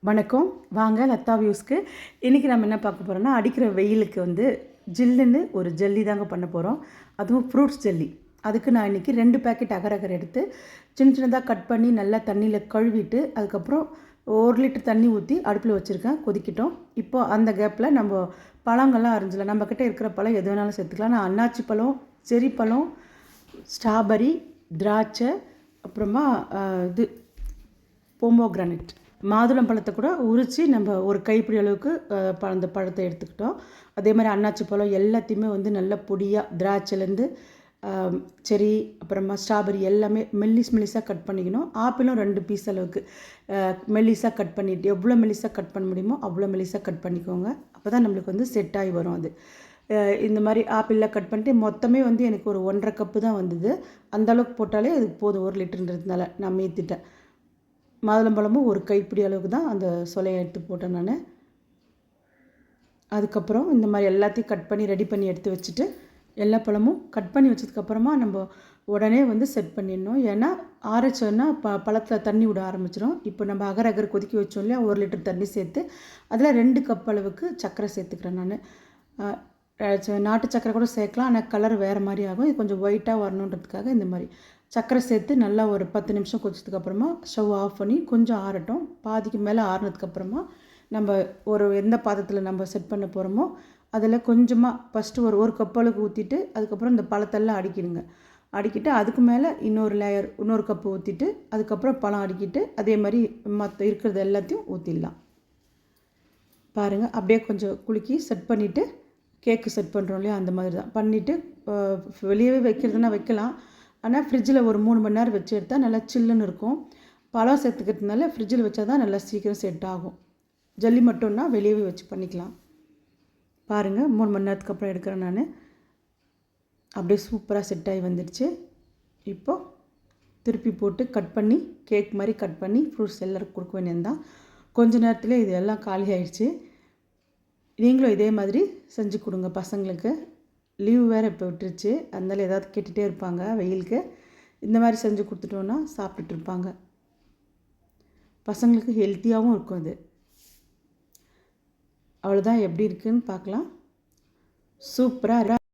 வணக்கம். வாங்க லதா வியூஸ்க்கு. இன்றைக்கி நம்ம என்ன பார்க்க போகிறோம்னா, அடிக்கிற வெயிலுக்கு வந்து ஜில்லுன்னு ஒரு ஜெல்லி தாங்க பண்ண போகிறோம். அதுவும் ஃப்ரூட்ஸ் ஜெல்லி. அதுக்கு நான் இன்றைக்கி 2 பேக்கெட் அகர் அகர் எடுத்து சின்ன சின்னதாக கட் பண்ணி நல்லா தண்ணியில் கழுவிட்டு, அதுக்கப்புறம் 1 லிட்டர் தண்ணி ஊற்றி அடுப்பில் வச்சுருக்கேன், கொதிக்கிட்டோம். இப்போ அந்த கேப்பில் நம்ம பழங்கள்லாம் அரிஞ்சிடலாம். நம்மக்கிட்ட இருக்கிற பழம் எது வேணாலும் சேர்த்துக்கலாம். நான் அன்னாச்சி பழம், செரி பழம், ஸ்ட்ராபெரி, திராட்சை, அப்புறமா இது போமோகிரானட், மாதுளம் பழத்தை கூட உரித்து நம்ம ஒரு கைப்பிடி அளவுக்கு அந்த பழத்தை எடுத்துக்கிட்டோம். அதே மாதிரி அன்னாச்சி பழம் எல்லாத்தையுமே வந்து நல்லா பொடியாக திராட்சைலேருந்து செரி, அப்புறமா ஸ்ட்ராபெரி எல்லாமே மெல்லிஸாக கட் பண்ணிக்கணும். ஆப்பிளும் 2 பீஸ் அளவுக்கு மெல்லிஸாக கட் பண்ணிவிட்டு, எவ்வளோ மெல்லிஸாக கட் பண்ண முடியுமோ அவ்வளோ மெல்லிஸாக கட் பண்ணிக்கோங்க. அப்போ தான் நம்மளுக்கு வந்து செட் ஆகி வரும். அது இந்த மாதிரி ஆப்பிளில் கட் பண்ணிட்டு மொத்தமே வந்து எனக்கு ஒரு 1.5 கப்பு தான் வந்தது. அந்தளவுக்கு போட்டாலே அது போதும், 1 லிட்டருன்றதுனால நான் மீற்றிட்டேன். மாதுளம்பழமும் ஒரு கைப்பிடி அளவுக்கு தான் அந்த சொலையை எடுத்து போட்டேன் நான். அதுக்கப்புறம் இந்த மாதிரி எல்லாத்தையும் கட் பண்ணி ரெடி பண்ணி எடுத்து வச்சுட்டு, எல்லா பழமும் கட் பண்ணி வச்சதுக்கப்புறமா நம்ம உடனே வந்து செட் பண்ணிடணும். ஏன்னா ஆரச்சோன்னா பழத்தில் தண்ணி விட ஆரம்பிச்சிடும். இப்போ நம்ம அகர் அகர் கொதிக்க வச்சோம் இல்லையா, 1 லிட்டர் தண்ணி சேர்த்து அதில் 2 கப் அளவுக்கு சர்க்கரை சேர்த்துக்கிறேன் நான். நாட்டு சர்க்கரை கூட சேர்க்கலாம், ஆனால் கலர் வேறு மாதிரி ஆகும். இது கொஞ்சம் ஒயிட்டாக வரணுன்றதுக்காக இந்த மாதிரி சர்க்கரை சேர்த்து நல்லா ஒரு 10 நிமிஷம் கொதிச்சதுக்கப்புறமா ஸ்டவ் ஆஃப் பண்ணி கொஞ்சம் ஆறட்டும். பாதிக்கு மேலே ஆறுனதுக்கப்புறமா நம்ம எந்த பாத்திரத்தில் நம்ம செட் பண்ண போகிறோமோ அதில் கொஞ்சமாக ஃபஸ்ட்டு ஒரு கப் அளவுக்கு ஊற்றிட்டு, அதுக்கப்புறம் இந்த பழத்தெல்லாம் அடுக்கிடுங்க. அடுக்கிட்டு அதுக்கு மேலே இன்னொரு கப்பு ஊற்றிட்டு, அதுக்கப்புறம் பழம் அடுக்கிட்டு, அதே மாதிரி மற்ற இருக்கிறது எல்லாத்தையும் ஊற்றிடலாம். பாருங்கள், அப்படியே கொஞ்சம் குலுக்கி செட் பண்ணிவிட்டு, கேக்கு செட் பண்ணுறோம் இல்லையா, அந்த மாதிரி தான் பண்ணிவிட்டு வெளியவே வைக்கிறதுனா வைக்கலாம். ஆனால் ஃப்ரிட்ஜில் ஒரு 3 மணி நேரம் வச்சு எடுத்தால் நல்லா சில்லுன்னு இருக்கும். பழம் சேர்த்துக்கிறதுனால ஃப்ரிட்ஜில் வச்சா தான் நல்லா சீக்கிரம் செட் ஆகும். ஜல்லி மட்டும்னா வெளியவே வச்சு பண்ணிக்கலாம். பாருங்கள், 3 மணி நேரத்துக்கு அப்புறம் எடுக்கிறேன் நான். அப்படியே சூப்பராக செட் ஆகி வந்துடுச்சு. இப்போது திருப்பி போட்டு கட் பண்ணி கேக் மாதிரி கட் பண்ணி ஃப்ரூட்ஸ் எல்லாருக்கும் கொடுக்க வேண்டியது தான். கொஞ்ச நேரத்தில் இது எல்லாம் காலி ஆகிடுச்சு. நீங்களும் இதே மாதிரி செஞ்சு கொடுங்க பசங்களுக்கு. லீவ் வேறு இப்போ விட்டுருச்சு, அதனால ஏதாவது கேட்டுகிட்டே இருப்பாங்க வெயிலுக்கு. இந்த மாதிரி செஞ்சு கொடுத்துட்டோன்னா சாப்பிட்டுட்டு இருப்பாங்க. பசங்களுக்கு ஹெல்த்தியாகவும் இருக்கும் அது. அவ்வளோதான், எப்படி இருக்குதுன்னு பார்க்கலாம். சூப்பராக